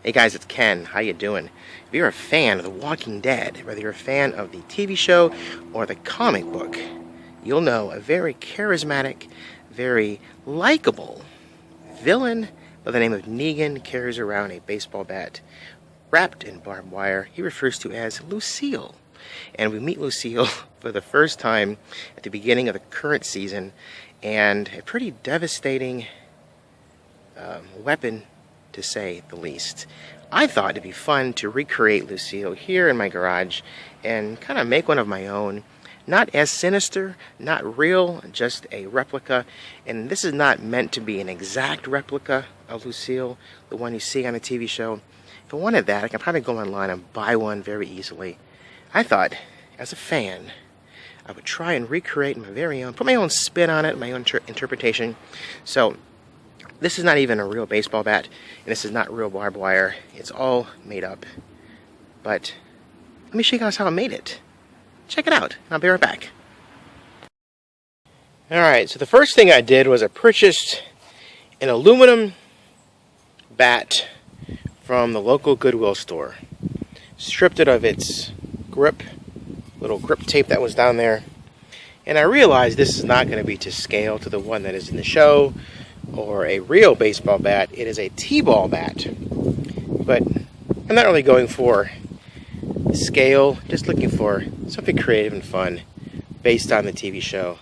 Hey guys, it's Ken. How you doing? If you're a fan of The Walking Dead, whether you're a fan of the TV show or the comic book, you'll know a very charismatic, very likable villain by the name of Negan carries around a baseball bat wrapped in barbed wire he refers to as Lucille. And we meet Lucille for the first time at the beginning of the current season, and a pretty devastating weapon, to say the least. I thought it'd be fun to recreate Lucille here in my garage and kind of make one of my own. Not as sinister, not real, just a replica. And this is not meant to be an exact replica of Lucille, the one you see on the TV show. If I wanted that, I can probably go online and buy one very easily. I thought, as a fan, I would try and recreate my very own, put my own spin on it, my own interpretation. So, this is not even a real baseball bat, and this is not real barbed wire. It's all made up. But let me show you guys how I made it. Check it out. I'll be right back. Alright, so the first thing I did was I purchased an aluminum bat from the local Goodwill store. Stripped it of its grip, little grip tape that was down there. And I realized this is not going to be to scale to the one that is in the show, or a real baseball bat. It is a T-ball bat. But I'm not really going for scale, just looking for something creative and fun based on the TV show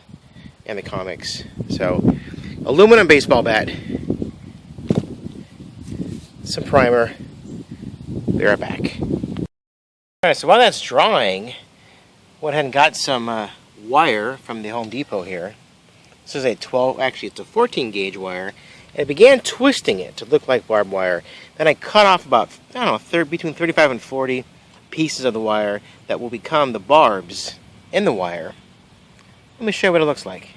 and the comics. So, aluminum baseball bat, some primer, be right back. Alright, so while that's drying, went ahead and got some wire from the Home Depot here. This is a 12, actually it's a 14 gauge wire. And I began twisting it to look like barbed wire. Then I cut off about, I don't know, between 35 and 40 pieces of the wire that will become the barbs in the wire. Let me show you what it looks like.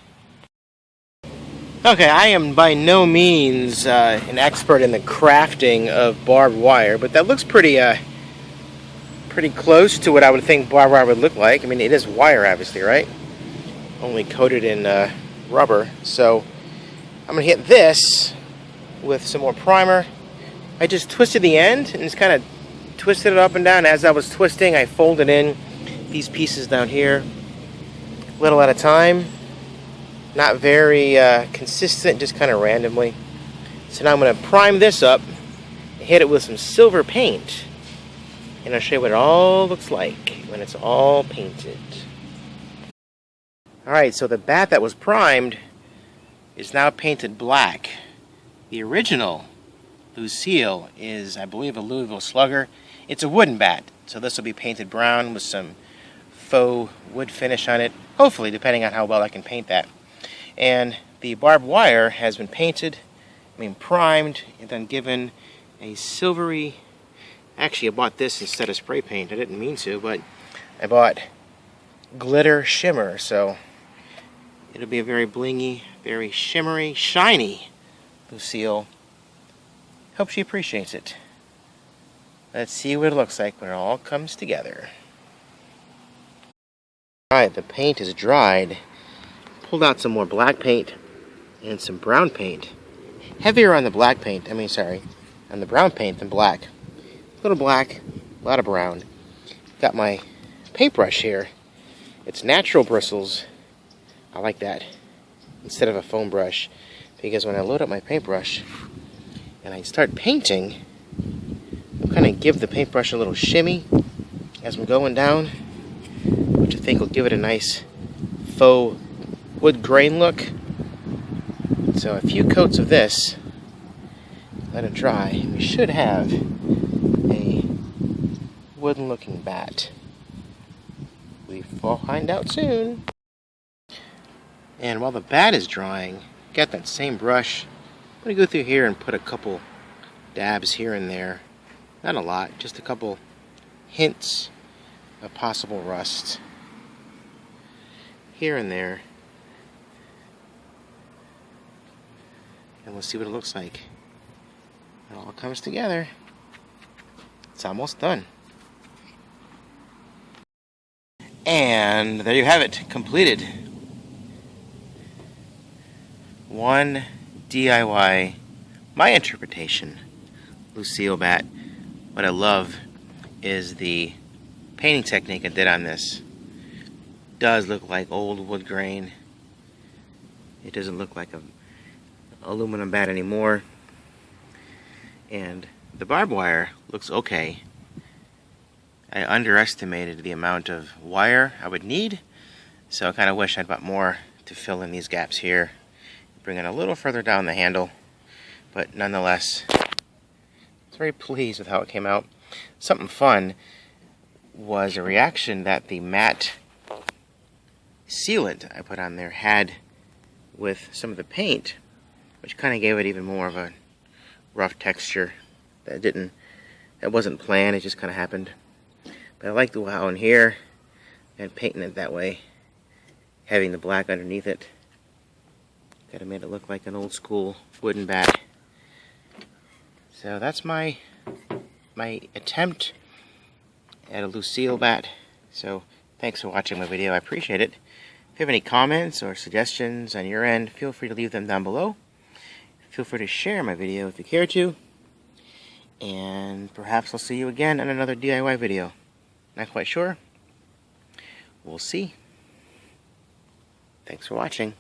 Okay, I am by no means an expert in the crafting of barbed wire, but that looks pretty close to what I would think barbed wire would look like. I mean, it is wire, obviously, right? Only coated in rubber. So I'm going to hit this with some more primer. I just twisted the end and just kind of twisted it up and down. As I was twisting, I folded in these pieces down here, little at a time. Not very consistent, just kind of randomly. So now I'm going to prime this up, hit it with some silver paint, and I'll show you what it all looks like when it's all painted. Alright, so the bat that was primed is now painted black. The original Lucille is, I believe, a Louisville Slugger. It's a wooden bat, so this will be painted brown with some faux wood finish on it, hopefully, depending on how well I can paint that. And the barbed wire has been painted, primed, and then given a silvery... Actually, I bought this instead of spray paint. I didn't mean to, but I bought glitter shimmer, so it'll be a very blingy, very shimmery, shiny Lucille. Hope she appreciates it. Let's see what it looks like when it all comes together. Alright, the paint is dried. Pulled out some more black paint and some brown paint. Heavier on the black paint, on the brown paint than black. A little black, a lot of brown. Got my paintbrush here. It's natural bristles. I like that instead of a foam brush, because when I load up my paintbrush and I start painting, I'll kind of give the paintbrush a little shimmy as I'm going down, which I think will give it a nice faux wood grain look. So a few coats of this, let it dry, and we should have a wooden looking bat. We'll find out soon. And while the bat is drying, got that same brush. I'm going to go through here and put a couple dabs here and there. Not a lot, just a couple hints of possible rust here and there. And we'll see what it looks like. It all comes together. It's almost done. And there you have it, completed. One DIY, my interpretation, Lucille bat what I love is the painting technique I did on this. Does look like old wood grain. It doesn't look like an aluminum bat anymore. And the barbed wire looks okay. I underestimated the amount of wire I would need, so I kind of wish I'd bought more to fill in these gaps here. Bring it a little further down the handle, but nonetheless, I was very pleased with how it came out. Something fun was a reaction that the matte sealant I put on there had with some of the paint, which kind of gave it even more of a rough texture. That wasn't planned, it just kind of happened. But I like the how in here and painting it that way, having the black underneath it. Kind of made it look like an old school wooden bat. So that's my attempt at a Lucille bat. So thanks for watching my video, I appreciate it. If you have any comments or suggestions on your end, feel free to leave them down below. Feel free to share my video if you care to. And perhaps I'll see you again on another DIY video. Not quite sure. We'll see. Thanks for watching.